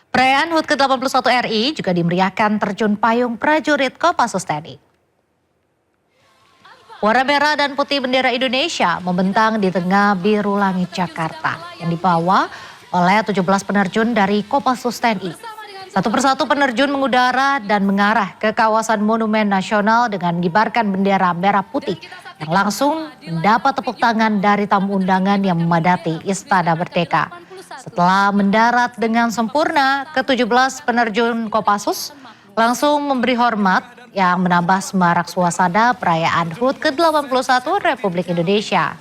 Perayaan HUT ke-81 RI juga dimeriahkan terjun payung prajurit Kopassus TNI. Warna merah dan putih bendera Indonesia membentang di tengah biru langit Jakarta yang dibawa oleh 17 penerjun dari Kopassus TNI. Satu persatu penerjun mengudara dan mengarah ke kawasan Monumen Nasional dengan mengibarkan bendera merah putih yang langsung mendapat tepuk tangan dari tamu undangan yang memadati Istana Merdeka. Setelah mendarat dengan sempurna, ke-17 penerjun Kopassus langsung memberi hormat yang menambah semarak suasana perayaan HUT ke-81 Republik Indonesia.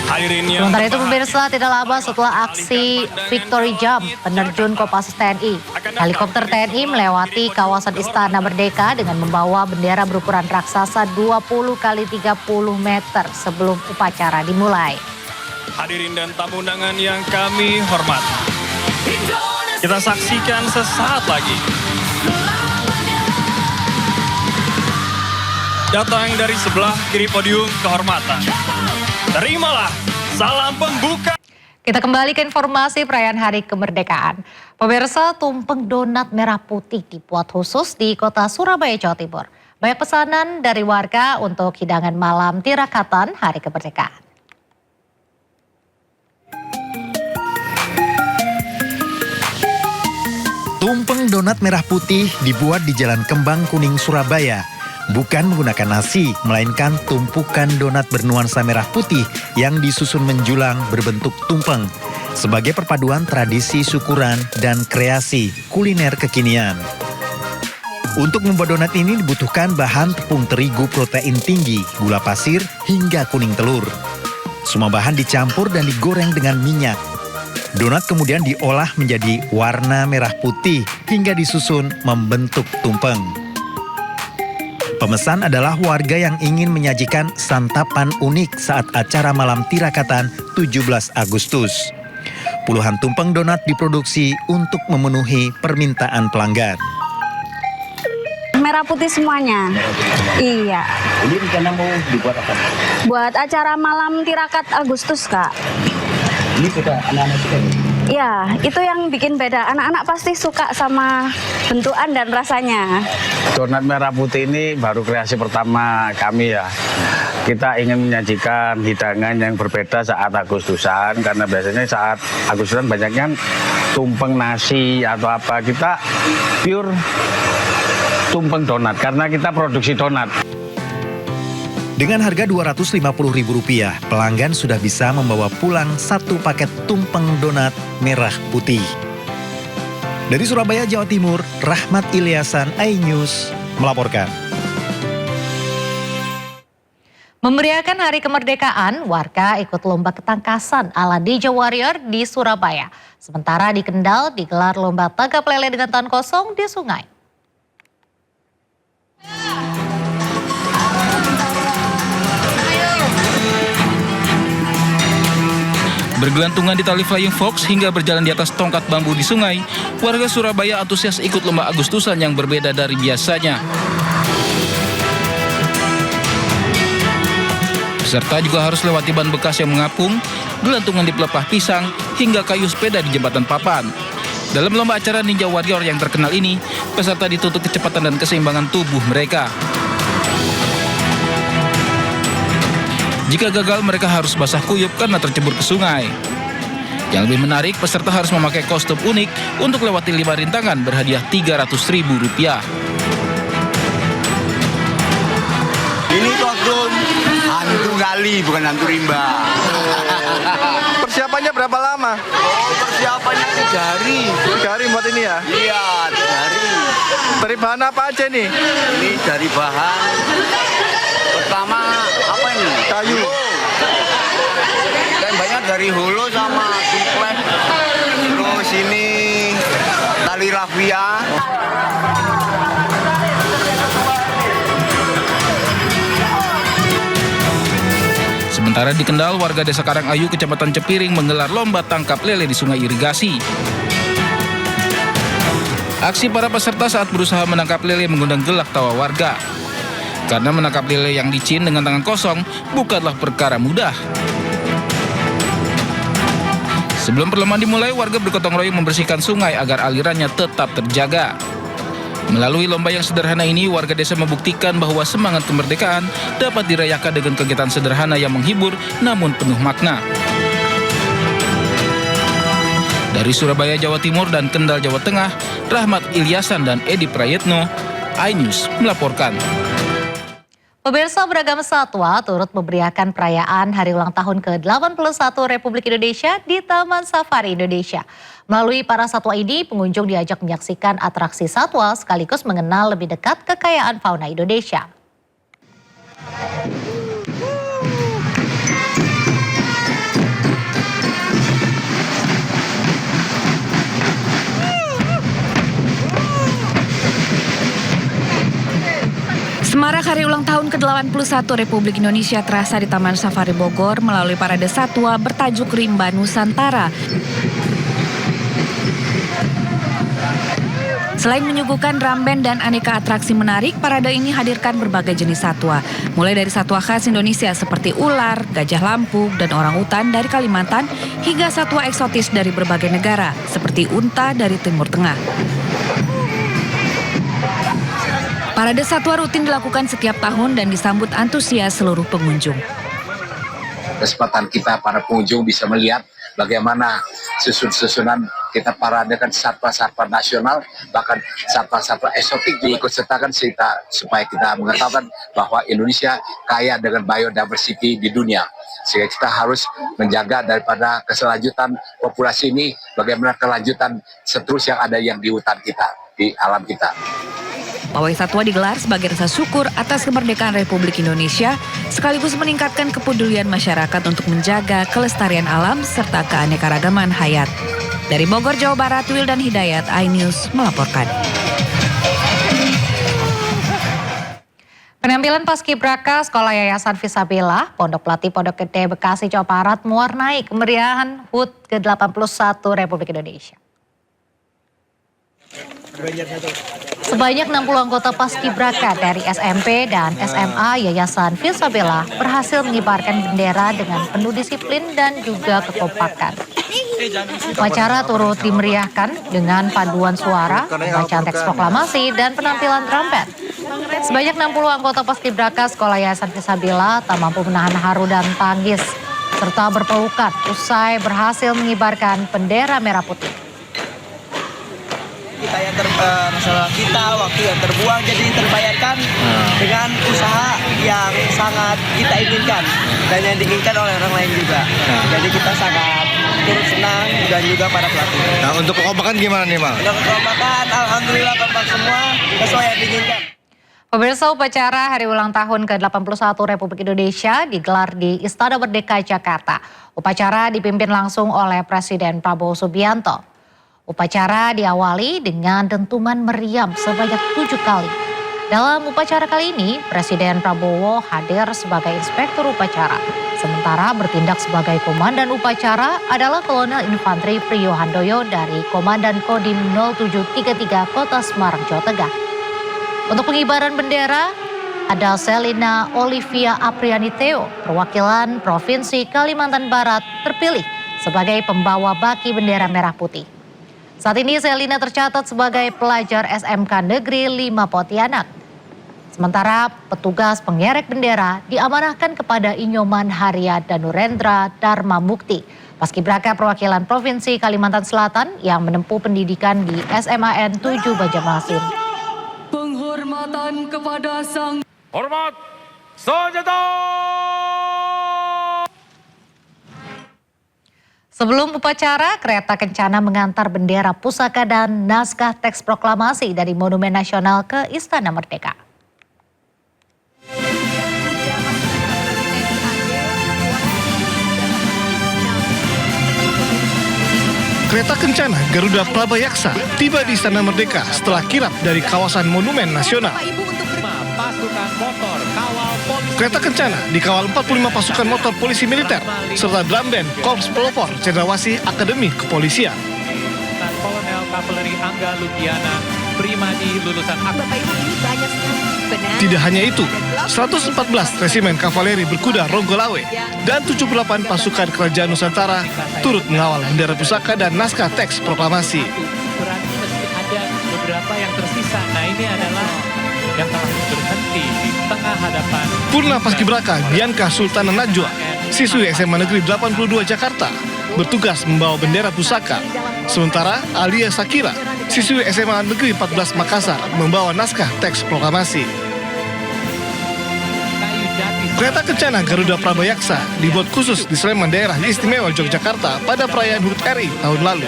Sementara itu pemirsa, tidak lama setelah aksi Victory Jump penerjun Kopassus TNI, helikopter TNI melewati kawasan Istana Merdeka dengan membawa bendera berukuran raksasa 20 x 30 meter sebelum upacara dimulai. Hadirin dan tamu undangan yang kami hormati, kita saksikan sesaat lagi datang dari sebelah kiri podium kehormatan. Terimalah salam pembuka. Kita kembali ke informasi perayaan Hari Kemerdekaan. Pemirsa, tumpeng donat merah putih dibuat khusus di kota Surabaya, Jawa Timur. Banyak pesanan dari warga untuk hidangan malam tirakatan Hari Kemerdekaan. Tumpeng donat merah putih dibuat di Jalan Kembang Kuning, Surabaya. Bukan menggunakan nasi, melainkan tumpukan donat bernuansa merah putih yang disusun menjulang berbentuk tumpeng. Sebagai perpaduan tradisi syukuran dan kreasi kuliner kekinian. Untuk membuat donat ini dibutuhkan bahan tepung terigu protein tinggi, gula pasir, hingga kuning telur. Semua bahan dicampur dan digoreng dengan minyak. Donat kemudian diolah menjadi warna merah putih hingga disusun membentuk tumpeng. Pemesan adalah warga yang ingin menyajikan santapan unik saat acara malam tirakatan 17 Agustus. Puluhan tumpeng donat diproduksi untuk memenuhi permintaan pelanggan. Merah putih semuanya. Iya. Ini rencana mau dibuat apa? Buat acara malam tirakat Agustus, Kak. Ini sudah anak-anak suka? Ya, itu yang bikin beda. Anak-anak pasti suka sama bentukan dan rasanya. Donat merah putih ini baru kreasi pertama kami ya. Kita ingin menyajikan hidangan yang berbeda saat Agustusan, karena biasanya saat Agustusan banyaknya tumpeng nasi atau apa. Kita pure tumpeng donat karena kita produksi donat. Dengan harga Rp250.000, pelanggan sudah bisa membawa pulang satu paket tumpeng donat merah putih. Dari Surabaya, Jawa Timur, Rahmat Ilyasan, iNews melaporkan. Memeriahkan Hari Kemerdekaan, warga ikut lomba ketangkasan ala Ninja Warrior di Surabaya. Sementara di Kendal digelar lomba tangkap lele dengan tangan kosong di sungai. Bergelantungan di tali flying fox hingga berjalan di atas tongkat bambu di sungai, warga Surabaya antusias ikut lomba Agustusan yang berbeda dari biasanya. Peserta juga harus lewati ban bekas yang mengapung, gelantungan di pelepah pisang, hingga kayu sepeda di jembatan papan. Dalam lomba acara Ninja Warrior yang terkenal ini, peserta dituntut kecepatan dan keseimbangan tubuh mereka. Jika gagal, mereka harus basah kuyup karena tercebur ke sungai. Yang lebih menarik, peserta harus memakai kostum unik untuk lewati 5 rintangan berhadiah Rp300.000. Ini kostum hantu kali, bukan hantu rimba. Persiapannya berapa lama? Oh, persiapannya 3 hari. 3 hari buat ini ya? Iya, 3 hari. Dari bahan apa aja nih? Ini dari bahan pertama apa ini? Kayu. Banyak dari hulu sama suplek. Terus ini tali rafia. Sementara di Kendal, warga Desa Karangayu, Kecamatan Cepiring menggelar lomba tangkap lele di sungai irigasi. Aksi para peserta saat berusaha menangkap lele mengundang gelak tawa warga. Karena menangkap lele yang licin dengan tangan kosong bukanlah perkara mudah. Sebelum perlombaan dimulai, warga bergotong royong membersihkan sungai agar alirannya tetap terjaga. Melalui lomba yang sederhana ini, warga desa membuktikan bahwa semangat kemerdekaan dapat dirayakan dengan kegiatan sederhana yang menghibur namun penuh makna. Dari Surabaya, Jawa Timur dan Kendal, Jawa Tengah, Rahmat Ilyasan dan Edi Prayetno, iNews melaporkan. Pemirsa, beragam satwa turut memeriahkan perayaan Hari Ulang Tahun ke-81 Republik Indonesia di Taman Safari Indonesia. Melalui para satwa ini, pengunjung diajak menyaksikan atraksi satwa sekaligus mengenal lebih dekat kekayaan fauna Indonesia. Semarak Hari Ulang Tahun ke-81 Republik Indonesia terasa di Taman Safari Bogor melalui parade satwa bertajuk Rimba Nusantara. Selain menyuguhkan drum band dan aneka atraksi menarik, parade ini hadirkan berbagai jenis satwa. Mulai dari satwa khas Indonesia seperti ular, gajah lampung, dan orangutan dari Kalimantan, hingga satwa eksotis dari berbagai negara seperti unta dari Timur Tengah. Parade satwa rutin dilakukan setiap tahun dan disambut antusias seluruh pengunjung. Kesempatan kita para pengunjung bisa melihat bagaimana susunan kita paradekan satwa-satwa nasional, bahkan satwa-satwa eksotik diikut sertakan supaya kita mengetahui bahwa Indonesia kaya dengan biodiversity di dunia. Sehingga kita harus menjaga daripada keselanjutan populasi ini, bagaimana kelanjutan seterusnya yang ada yang di hutan kita, di alam kita. Pawai satwa digelar sebagai rasa syukur atas kemerdekaan Republik Indonesia, sekaligus meningkatkan kepedulian masyarakat untuk menjaga kelestarian alam serta keanekaragaman hayat. Dari Bogor, Jawa Barat, Wildan Hidayat, iNews melaporkan. Penampilan paskibraka Sekolah Yayasan Visabella, Pondok Pelati Pondok Gede, Bekasi, Jawa Barat mewarnai kemeriahan HUT ke-81 Republik Indonesia. Sebanyak 60 anggota paskibraka dari SMP dan SMA Yayasan Visabella berhasil mengibarkan bendera dengan penuh disiplin dan juga kekompakan. Upacara turut dimeriahkan dengan paduan suara, pembacaan teks proklamasi, dan penampilan drum band. Sebanyak 60 anggota paskibraka Sekolah Yayasan Visabella tak mampu menahan haru dan tangis, serta berpelukan usai berhasil mengibarkan bendera merah putih. Kita yang masalah kita, waktu yang terbuang jadi terbayarkan dengan usaha yang sangat kita inginkan dan yang diinginkan oleh orang lain juga. Jadi kita sangat turut senang dan juga para pelatih. Nah, untuk kekompakan gimana nih, Mal? Untuk kekompakan, alhamdulillah kompak semua sesuai yang diinginkan. Pemirsa, upacara Hari Ulang Tahun ke-81 Republik Indonesia digelar di Istana Merdeka, Jakarta. Upacara dipimpin langsung oleh Presiden Prabowo Subianto. Upacara diawali dengan dentuman meriam sebanyak 7 kali. Dalam upacara kali ini, Presiden Prabowo hadir sebagai inspektur upacara. Sementara bertindak sebagai komandan upacara adalah Kolonel Infanteri Priyo Handoyo dari Komandan Kodim 0733 Kota Semarang, Jawa Tengah. Untuk pengibaran bendera, ada Selina Olivia Apriani Theo, perwakilan Provinsi Kalimantan Barat terpilih sebagai pembawa baki bendera merah putih. Saat ini Selina tercatat sebagai pelajar SMK Negeri 5 Pontianak. Sementara petugas pengerek bendera diamanahkan kepada Inyoman Haria Danurendra Dharma Mukti, paskibraka perwakilan Provinsi Kalimantan Selatan yang menempuh pendidikan di SMAN 7 Banjarmasin. Penghormatan kepada sang Hormat senjata. Sebelum upacara, kereta kencana mengantar bendera pusaka dan naskah teks proklamasi dari Monumen Nasional ke Istana Merdeka. Kereta kencana Garuda Prabayaksa tiba di Istana Merdeka setelah kirap dari kawasan Monumen Nasional. Kereta kencana dikawal 45 pasukan motor polisi militer serta drum band Korps Pelopor Cendrawasih Akademi Kepolisian. Kolonel Kavaleri Angga Lugiana, Primadi lulusan Bapak Ibu, ini banyak sekali Tidak hanya itu, 114 resimen kavaleri berkuda Ronggolawe dan 78 pasukan kerajaan Nusantara turut mengawal bendera pusaka dan naskah teks proklamasi. Ada beberapa yang tersisa. Nah, ini adalah yang telah berhenti di tengah hadapan. Purna Paskibraka Bianca Sultana Najwa, siswi SMA Negeri 82 Jakarta, bertugas membawa bendera pusaka. Sementara Alia Sakira, siswi SMA Negeri 14 Makassar, membawa naskah teks proklamasi. Kereta kencana Garuda Prabayaksa dibuat khusus di Sleman Daerah Istimewa Yogyakarta pada perayaan HUT RI tahun lalu.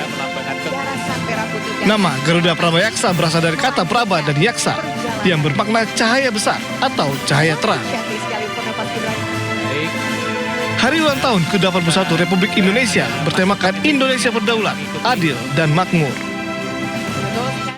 Nama Garuda Prabayaksa berasal dari kata Praba dan Yaksa yang bermakna cahaya besar atau cahaya terang. Hari ulang tahun ke-81 Republik Indonesia bertemakan Indonesia berdaulat, adil, dan makmur.